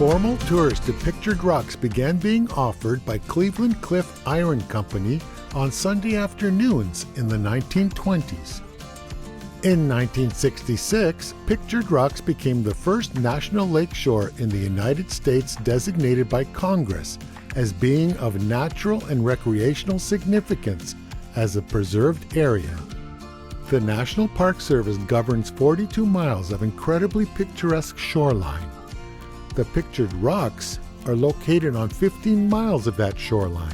Formal tours to pictured rocks began being offered by Cleveland Cliff Iron Company on Sunday afternoons in the 1920s. In 1966, pictured rocks became the first national lakeshore in the United States designated by Congress as being of natural and recreational significance as a preserved area. The National Park Service governs 42 miles of incredibly picturesque shoreline. The pictured rocks are located on 15 miles of that shoreline.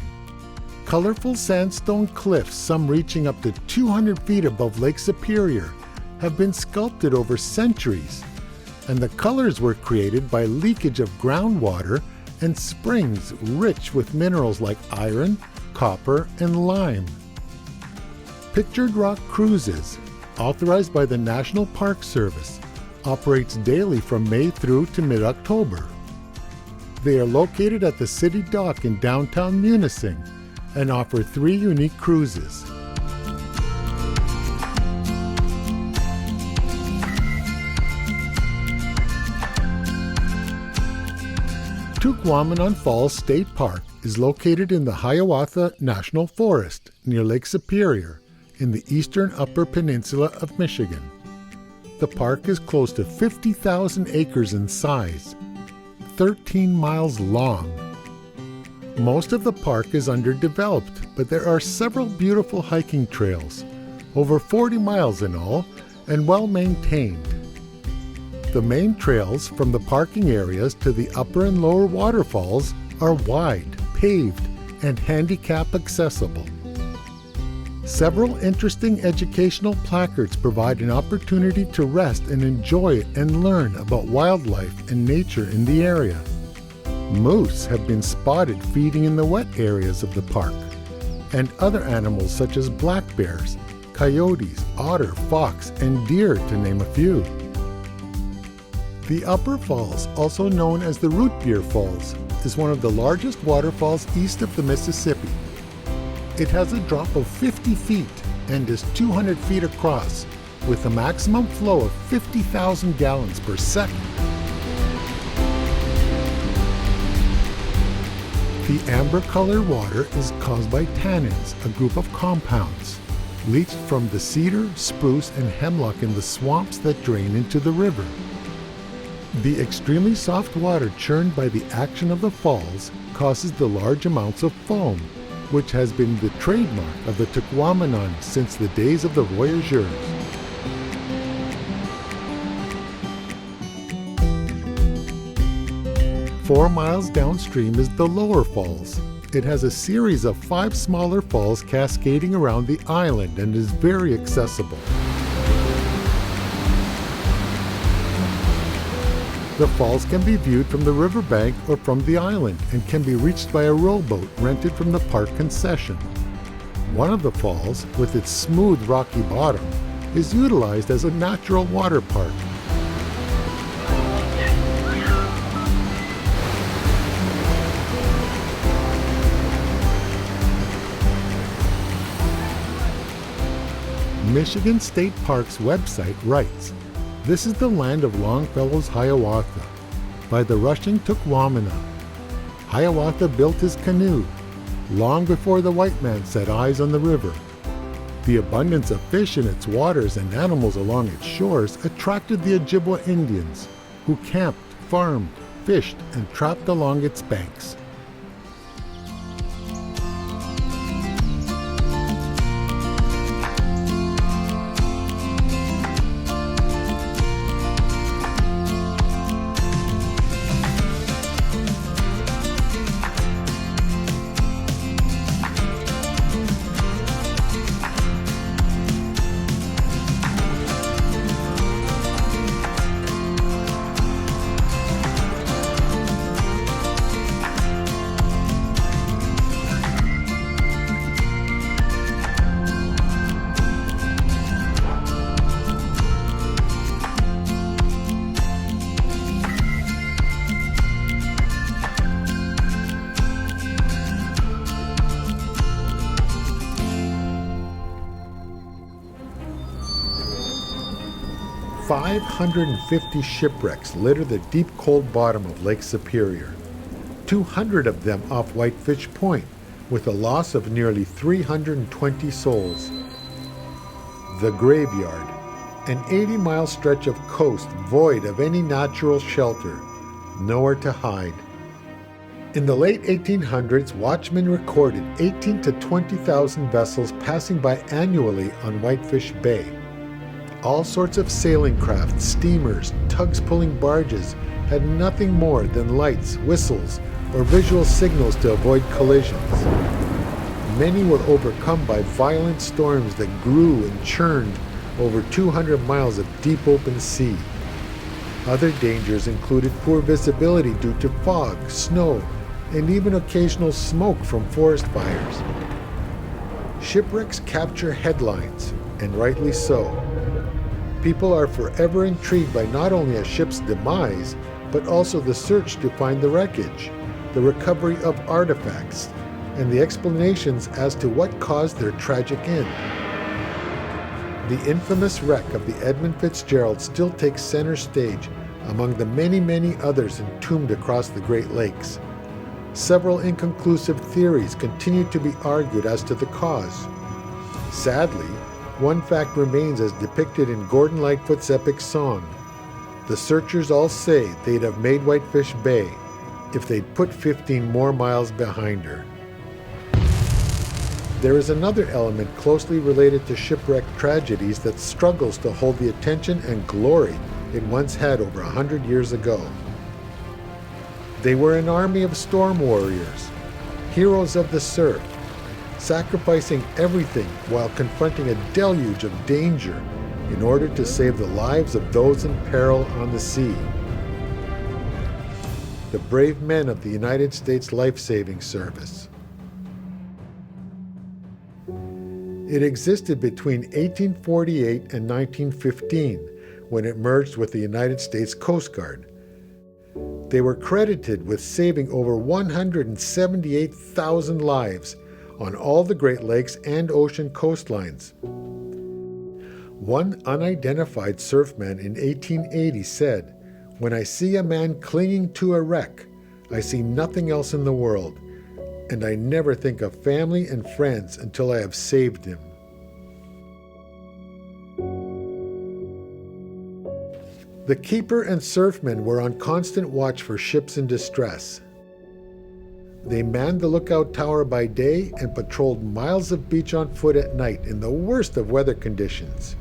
Colorful sandstone cliffs, some reaching up to 200 feet above Lake Superior, have been sculpted over centuries, and the colors were created by leakage of groundwater and springs rich with minerals like iron, copper, and lime. Pictured Rock Cruises, authorized by the National Park Service, operates daily from May through to mid-October. They are located at the City Dock in downtown Munising and offer 3 unique cruises. Tahquamenon Falls State Park is located in the Hiawatha National Forest near Lake Superior in the eastern Upper Peninsula of Michigan. The park is close to 50,000 acres in size, 13 miles long. Most of the park is underdeveloped, but there are several beautiful hiking trails, over 40 miles in all, and well maintained. The main trails from the parking areas to the upper and lower waterfalls are wide, paved, and handicap accessible. Several interesting educational placards provide an opportunity to rest and enjoy and learn about wildlife and nature in the area. Moose have been spotted feeding in the wet areas of the park, and other animals such as black bears, coyotes, otter, fox, and deer, to name a few. The Upper Falls, also known as the Root Beer Falls, is one of the largest waterfalls east of the Mississippi. It has a drop of 50 feet and is 200 feet across, with a maximum flow of 50,000 gallons per second. The amber-colored water is caused by tannins, a group of compounds, leached from the cedar, spruce, and hemlock in the swamps that drain into the river. The extremely soft water churned by the action of the falls causes the large amounts of foam, which has been the trademark of the Tahquamenon since the days of the voyageurs. Four miles downstream is the Lower Falls. It has a series of 5 smaller falls cascading around the island and is very accessible. The falls can be viewed from the riverbank or from the island and can be reached by a rowboat rented from the park concession. One of the falls, with its smooth rocky bottom, is utilized as a natural water park. Michigan State Park's website writes, "This is the land of Longfellow's Hiawatha, by the rushing Tahquamenon. Hiawatha built his canoe, long before the white man set eyes on the river. The abundance of fish in its waters and animals along its shores attracted the Ojibwa Indians, who camped, farmed, fished, and trapped along its banks." 550 shipwrecks litter the deep cold bottom of Lake Superior, 200 of them off Whitefish Point, with a loss of nearly 320 souls. The Graveyard, an 80-mile stretch of coast void of any natural shelter, nowhere to hide. In the late 1800s, watchmen recorded 18 to 20,000 vessels passing by annually on Whitefish Bay. All sorts of sailing craft, steamers, tugs pulling barges had nothing more than lights, whistles, or visual signals to avoid collisions. Many were overcome by violent storms that grew and churned over 200 miles of deep open sea. Other dangers included poor visibility due to fog, snow, and even occasional smoke from forest fires. Shipwrecks capture headlines, and rightly so. People are forever intrigued by not only a ship's demise, but also the search to find the wreckage, the recovery of artifacts, and the explanations as to what caused their tragic end. The infamous wreck of the Edmund Fitzgerald still takes center stage among the many, many others entombed across the Great Lakes. Several inconclusive theories continue to be argued as to the cause. Sadly, one fact remains as depicted in Gordon Lightfoot's epic song. The searchers all say they'd have made Whitefish Bay if they'd put 15 more miles behind her. There is another element closely related to shipwreck tragedies that struggles to hold the attention and glory it once had over 100 years ago. They were an army of storm warriors, heroes of the surf, sacrificing everything while confronting a deluge of danger in order to save the lives of those in peril on the sea. The brave men of the United States Life-Saving Service. It existed between 1848 and 1915, when it merged with the United States Coast Guard. They were credited with saving over 178,000 lives on all the Great Lakes and ocean coastlines. One unidentified surfman in 1880 said, "When I see a man clinging to a wreck, I see nothing else in the world, and I never think of family and friends until I have saved him." The keeper and surfmen were on constant watch for ships in distress. They manned the lookout tower by day and patrolled miles of beach on foot at night in the worst of weather conditions.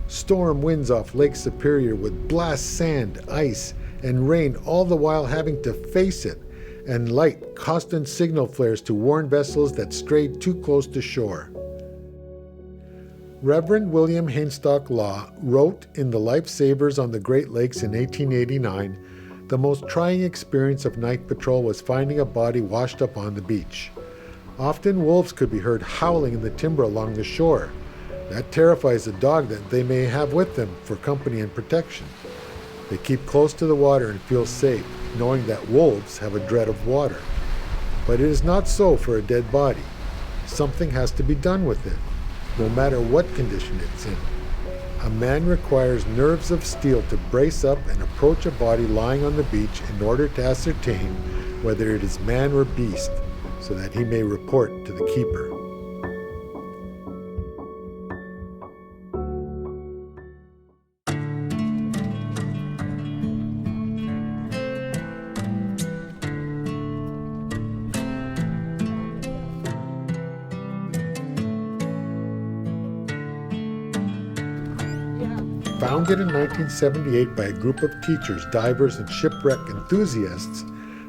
Storm winds off Lake Superior would blast sand, ice, and rain, all the while having to face it and light constant signal flares to warn vessels that strayed too close to shore. Reverend William Hainstock Law wrote in The Lifesavers on the Great Lakes in 1889, the most trying experience of night patrol was finding a body washed up on the beach. Often wolves could be heard howling in the timber along the shore. That terrifies the dog that they may have with them for company and protection. They keep close to the water and feel safe, knowing that wolves have a dread of water. But it is not so for a dead body. Something has to be done with it, no matter what condition it's in. A man requires nerves of steel to brace up and approach a body lying on the beach in order to ascertain whether it is man or beast, so that he may report to the keeper. Founded in 1978 by a group of teachers, divers, and shipwreck enthusiasts,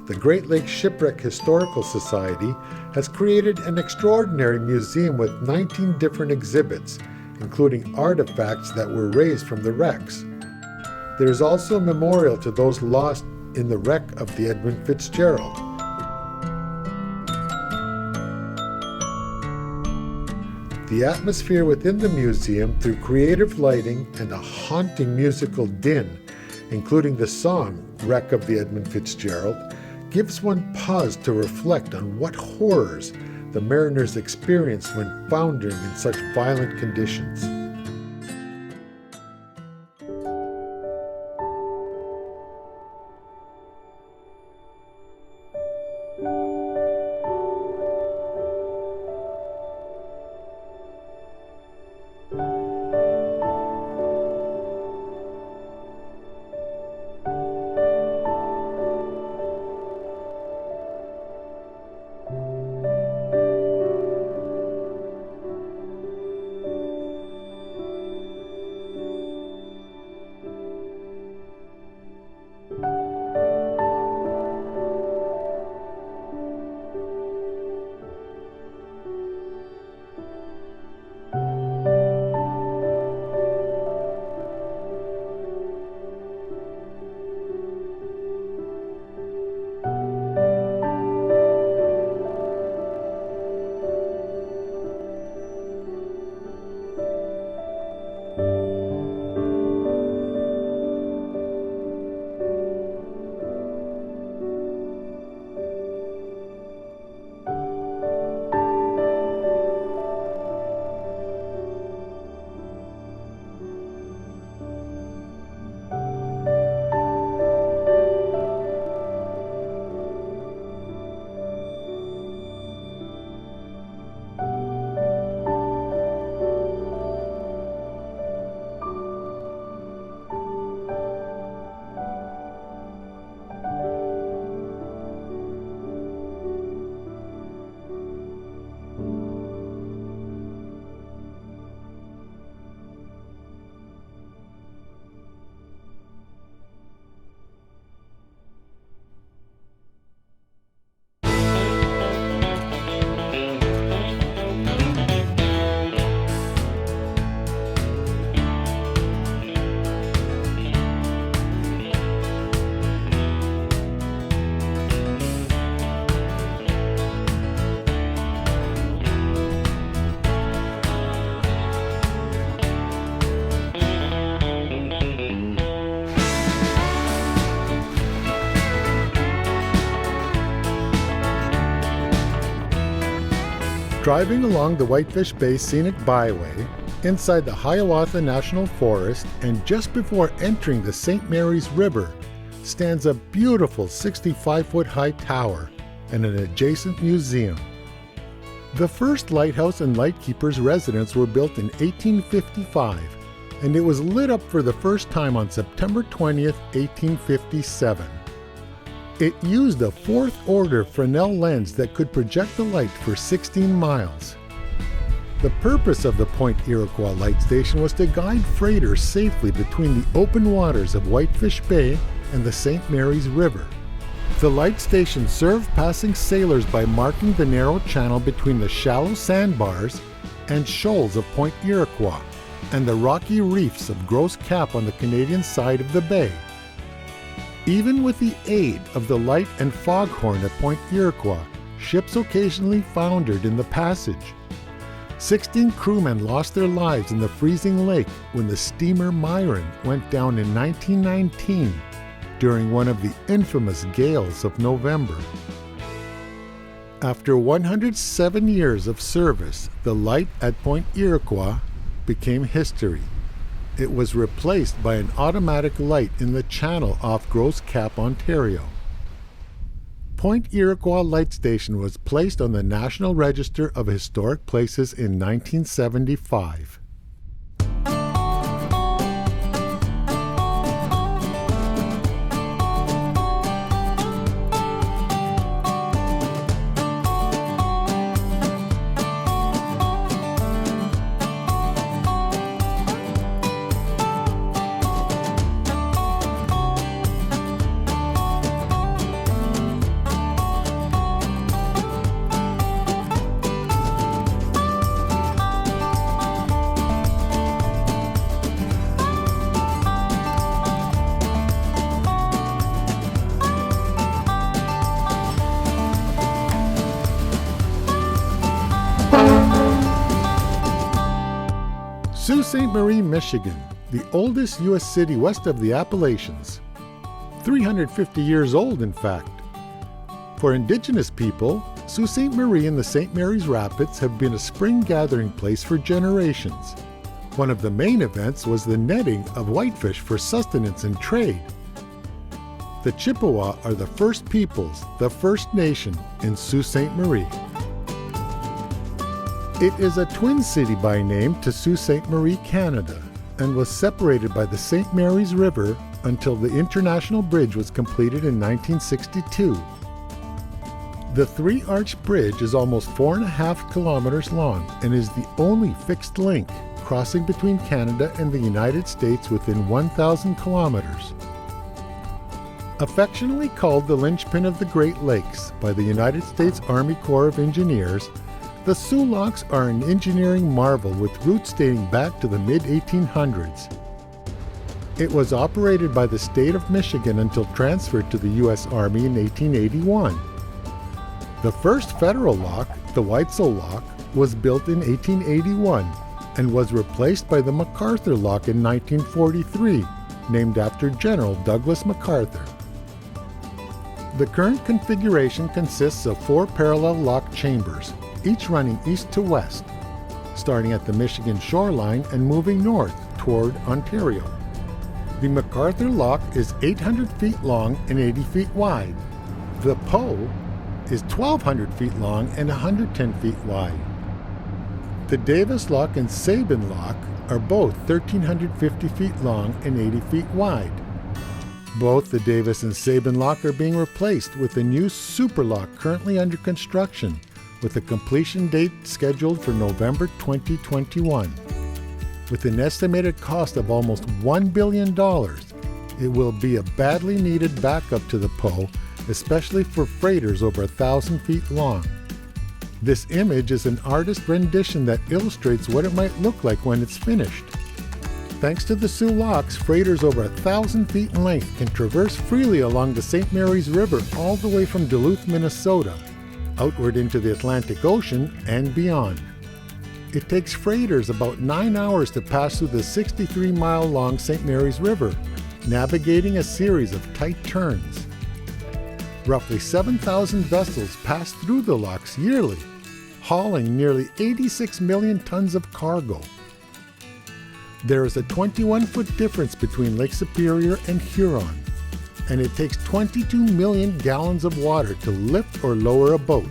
the Great Lakes Shipwreck Historical Society has created an extraordinary museum with 19 different exhibits, including artifacts that were raised from the wrecks. There is also a memorial to those lost in the wreck of the Edmund Fitzgerald. The atmosphere within the museum, through creative lighting and a haunting musical din, including the song Wreck of the Edmund Fitzgerald, gives one pause to reflect on what horrors the mariners experienced when foundering in such violent conditions. Driving along the Whitefish Bay Scenic Byway, inside the Hiawatha National Forest and just before entering the St. Mary's River, stands a beautiful 65-foot-high tower and an adjacent museum. The first lighthouse and lightkeeper's residence were built in 1855, and it was lit up for the first time on September 20th, 1857. It used a fourth-order Fresnel lens that could project the light for 16 miles. The purpose of the Point Iroquois Light Station was to guide freighters safely between the open waters of Whitefish Bay and the St. Mary's River. The light station served passing sailors by marking the narrow channel between the shallow sandbars and shoals of Point Iroquois and the rocky reefs of Gross Cap on the Canadian side of the bay. Even with the aid of the light and foghorn at Point Iroquois, ships occasionally foundered in the passage. 16 crewmen lost their lives in the freezing lake when the steamer Myron went down in 1919 during one of the infamous gales of November. After 107 years of service, the light at Point Iroquois became history. It was replaced by an automatic light in the channel off Gross Cap, Ontario. Point Iroquois Light Station was placed on the National Register of Historic Places in 1975. Sault Ste. Marie, Michigan, the oldest U.S. city west of the Appalachians. 350 years old, in fact. For Indigenous people, Sault Ste. Marie and the St. Mary's Rapids have been a spring gathering place for generations. One of the main events was the netting of whitefish for sustenance and trade. The Chippewa are the first peoples, the First Nation, in Sault Ste. Marie. It is a twin city by name to Sault Ste. Marie, Canada, and was separated by the St. Mary's River until the International Bridge was completed in 1962. The three-arch bridge is almost 4.5 kilometers long and is the only fixed link crossing between Canada and the United States within 1,000 kilometers. Affectionately called the linchpin of the Great Lakes by the United States Army Corps of Engineers, the Soo Locks are an engineering marvel with roots dating back to the mid-1800s. It was operated by the state of Michigan until transferred to the U.S. Army in 1881. The first federal lock, the Whitesell Lock, was built in 1881 and was replaced by the MacArthur Lock in 1943, named after General Douglas MacArthur. The current configuration consists of 4 parallel lock chambers, each running east to west, starting at the Michigan shoreline and moving north toward Ontario. The MacArthur Lock is 800 feet long and 80 feet wide. The Poe is 1,200 feet long and 110 feet wide. The Davis Lock and Sabin Lock are both 1,350 feet long and 80 feet wide. Both the Davis and Sabin Lock are being replaced with a new Super Lock currently under construction, with a completion date scheduled for November 2021. With an estimated cost of almost $1 billion, it will be a badly needed backup to the Poe, especially for freighters over 1,000 feet long. This image is an artist rendition that illustrates what it might look like when it's finished. Thanks to the Soo Locks, freighters over 1,000 feet in length can traverse freely along the St. Mary's River all the way from Duluth, Minnesota, outward into the Atlantic Ocean and beyond. It takes freighters about 9 hours to pass through the 63-mile-long St. Mary's River, navigating a series of tight turns. Roughly 7,000 vessels pass through the locks yearly, hauling nearly 86 million tons of cargo. There is a 21-foot difference between Lake Superior and Huron, and it takes 22 million gallons of water to lift or lower a boat.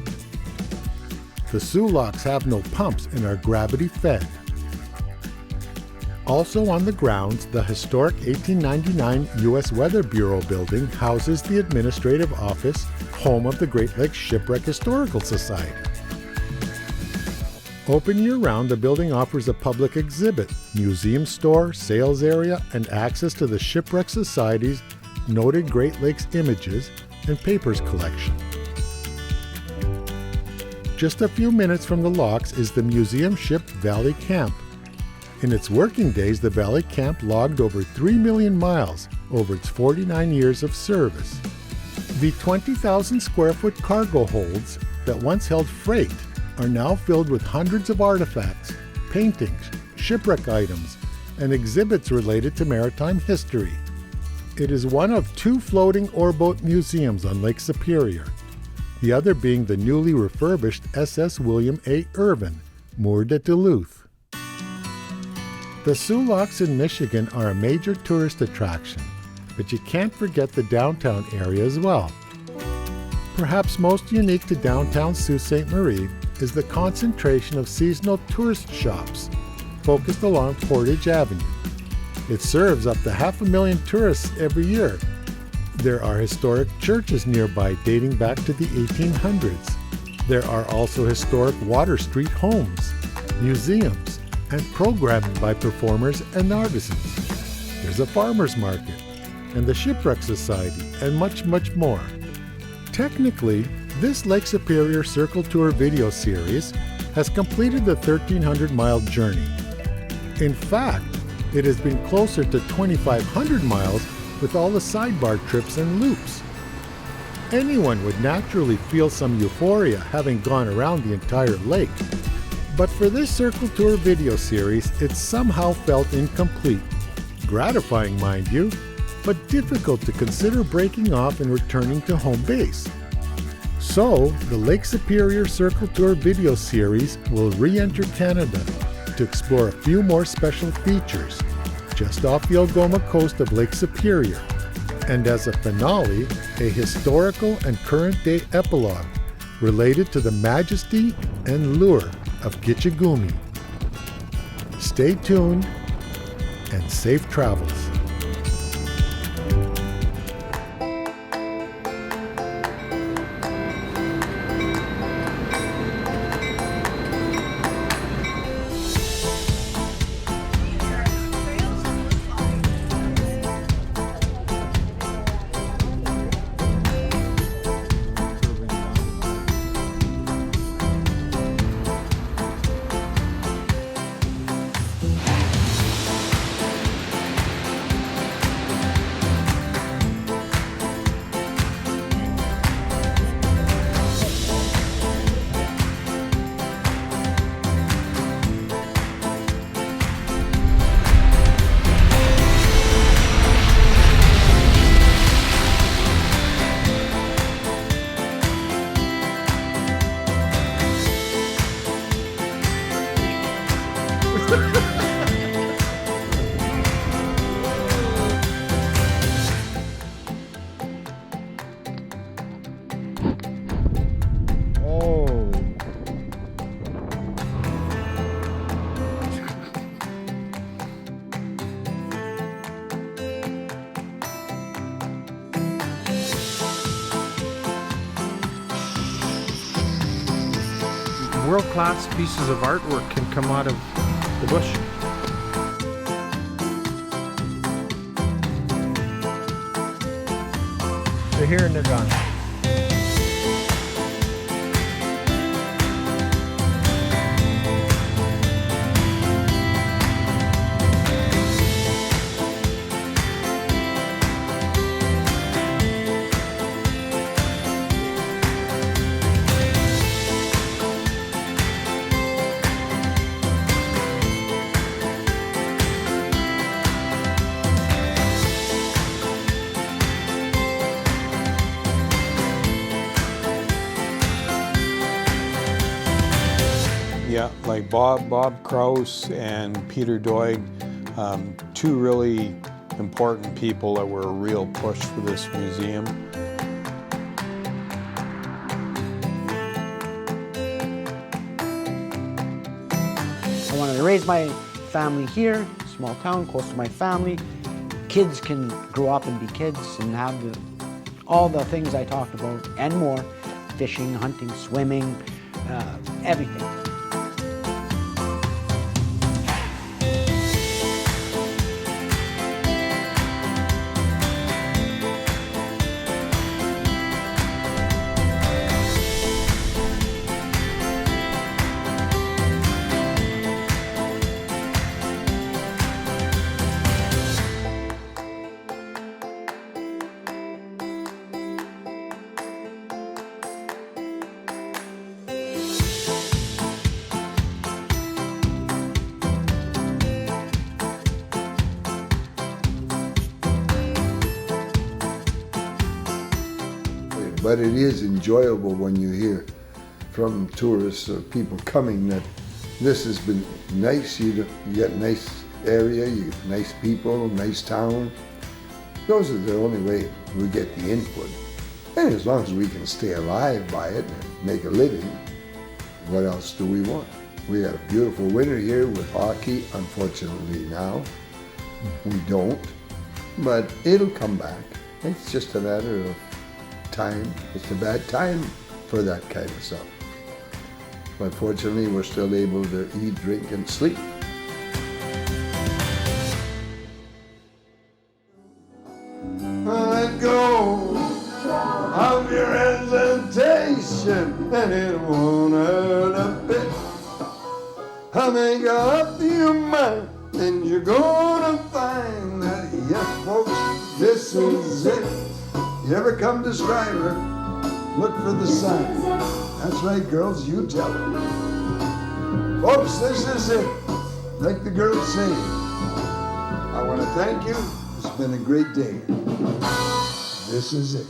The Soo locks have no pumps and are gravity-fed. Also on the grounds, the historic 1899 U.S. Weather Bureau building houses the administrative office, home of the Great Lakes Shipwreck Historical Society. Open year-round, the building offers a public exhibit, museum store, sales area, and access to the Shipwreck Society's noted Great Lakes images and papers collection. Just a few minutes from the locks is the museum ship Valley Camp. In its working days, the Valley Camp logged over 3 million miles over its 49 years of service. The 20,000 square foot cargo holds that once held freight are now filled with hundreds of artifacts, paintings, shipwreck items, and exhibits related to maritime history. It is one of 2 floating oarboat museums on Lake Superior, the other being the newly refurbished SS William A. Irvin, moored at Duluth. The Soo locks in Michigan are a major tourist attraction, but you can't forget the downtown area as well. Perhaps most unique to downtown Sault Ste. Marie is the concentration of seasonal tourist shops focused along Portage Avenue. It serves up to 500,000 tourists every year. There are historic churches nearby dating back to the 1800s. There are also historic Water Street homes, museums, and programming by performers and artisans. There's a farmer's market, and the Shipwreck Society, and much, much more. Technically, this Lake Superior Circle Tour video series has completed the 1,300-mile journey. In fact, it has been closer to 2,500 miles with all the sidebar trips and loops. Anyone would naturally feel some euphoria having gone around the entire lake. But for this Circle Tour video series, it somehow felt incomplete. Gratifying, mind you, but difficult to consider breaking off and returning to home base. So, the Lake Superior Circle Tour video series will re-enter Canada to explore a few more special features just off the Algoma coast of Lake Superior, and as a finale, a historical and current-day epilogue related to the majesty and lure of Gitchagumi. Stay tuned and safe travels. World-class pieces of artwork can come out of the bush. They're here and they're gone. like Bob Krause and Peter Doig, two really important people that were a real push for this museum. I wanted to raise my family here, small town, close to my family. Kids can grow up and be kids and have all the things I talked about and more. Fishing, hunting, swimming, everything. But it is enjoyable when you hear from tourists or people coming that this has been nice. You get a nice area, you get nice people, nice town. Those are the only way we get the input. And as long as we can stay alive by it and make a living, what else do we want? We had a beautiful winter here with hockey. Unfortunately now, we don't. But it'll come back. It's just a matter of time. It's a bad time for that kind of stuff. But fortunately, we're still able to eat, drink, and sleep. Let go of your hesitation, and it won't hurt a bit. Make up your mind, and you're gonna find that, yes, folks, this is it. You ever come to Schreiber, look for the sign. That's right, girls, you tell them. Folks, this is it. Like the girls say. I want to thank you. It's been a great day. This is it.